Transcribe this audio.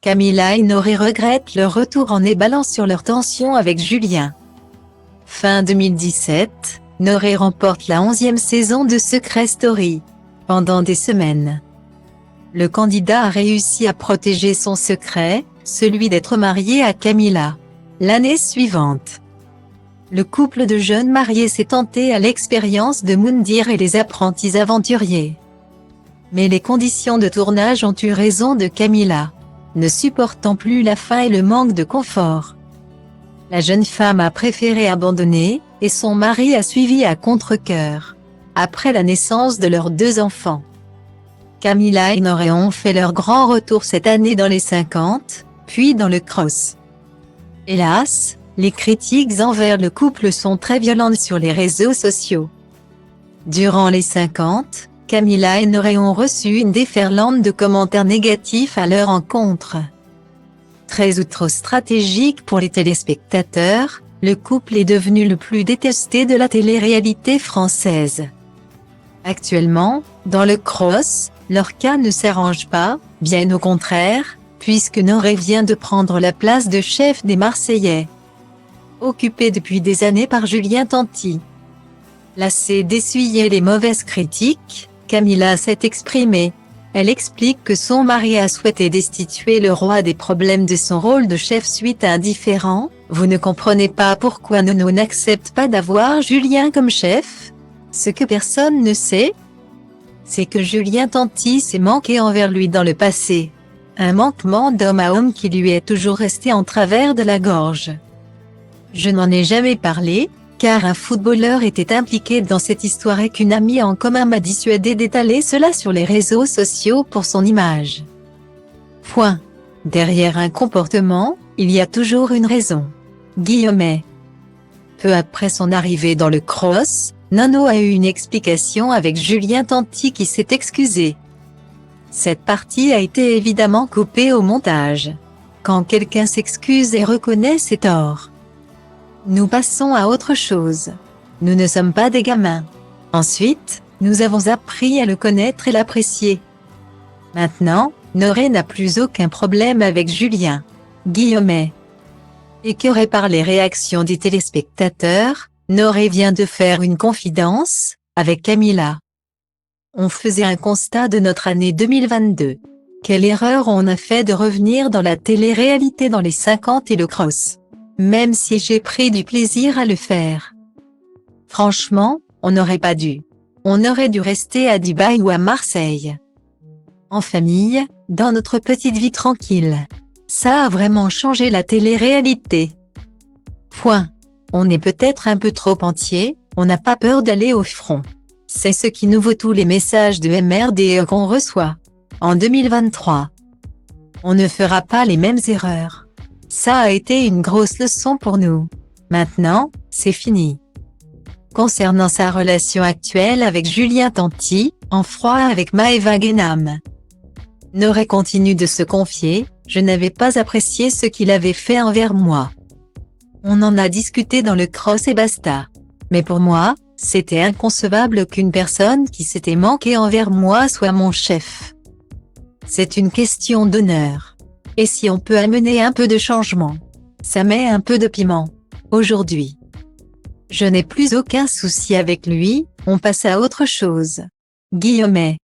Camila et Noré regrettent leur retour en éballant sur leur tension avec Julien. Fin 2017, Noré remporte la 11e saison de Secret Story. Pendant des semaines, le candidat a réussi à protéger son secret, celui d'être marié à Camila. L'année suivante, le couple de jeunes mariés s'est tenté à l'expérience de Moundir et les apprentis aventuriers. Mais les conditions de tournage ont eu raison de Camila, ne supportant plus la faim et le manque de confort. La jeune femme a préféré abandonner, et son mari a suivi à contre-cœur, après la naissance de leurs 2 enfants. Camila et Noré ont fait leur grand retour cette année dans les 50, puis dans le cross. Hélas, les critiques envers le couple sont très violentes sur les réseaux sociaux. Durant les 50, Camila et Noré ont reçu une déferlante de commentaires négatifs à leur encontre. Très ou trop stratégique pour les téléspectateurs, le couple est devenu le plus détesté de la télé-réalité française. Actuellement, dans le cross, leur cas ne s'arrange pas, bien au contraire, puisque Noré vient de prendre la place de chef des Marseillais, occupé depuis des années par Julien Tanti. Lassée d'essuyer les mauvaises critiques, Camila s'est exprimée. Elle explique que son mari a souhaité destituer le roi des problèmes de son rôle de chef suite à un différend. Vous ne comprenez pas pourquoi Nono n'accepte pas d'avoir Julien comme chef? Ce que personne ne sait, c'est que Julien Tanti s'est manqué envers lui dans le passé. Un manquement d'homme à homme qui lui est toujours resté en travers de la gorge. Je n'en ai jamais parlé, car un footballeur était impliqué dans cette histoire et qu'une amie en commun m'a dissuadé d'étaler cela sur les réseaux sociaux pour son image. Point. Derrière un comportement, il y a toujours une raison. Guillemet. Peu après son arrivée dans le cross, Nono a eu une explication avec Julien Tanti qui s'est excusé. Cette partie a été évidemment coupée au montage. Quand quelqu'un s'excuse et reconnaît ses torts, nous passons à autre chose. Nous ne sommes pas des gamins. Ensuite, nous avons appris à le connaître et l'apprécier. Maintenant, Noré n'a plus aucun problème avec Julien. Guillemet. Écœuré par les réactions des téléspectateurs, Noré vient de faire une confidence avec Camila. On faisait un constat de notre année 2022. Quelle erreur on a fait de revenir dans la télé-réalité dans les 50 et le cross. Même si j'ai pris du plaisir à le faire. Franchement, on n'aurait pas dû. On aurait dû rester à Dubaï ou à Marseille. En famille, dans notre petite vie tranquille. Ça a vraiment changé la télé-réalité. Point. On est peut-être un peu trop entier, on n'a pas peur d'aller au front. C'est ce qui nous vaut tous les messages de MRDE qu'on reçoit. En 2023. On ne fera pas les mêmes erreurs. Ça a été une grosse leçon pour nous. Maintenant, c'est fini. Concernant sa relation actuelle avec Julien Tanti, en froid avec Maëva Guénam. Noré continue de se confier, je n'avais pas apprécié ce qu'il avait fait envers moi. On en a discuté dans le cross et basta. Mais pour moi, c'était inconcevable qu'une personne qui s'était manquée envers moi soit mon chef. C'est une question d'honneur. Et si on peut amener un peu de changement, ça met un peu de piment. Aujourd'hui, je n'ai plus aucun souci avec lui, on passe à autre chose. Guillemet.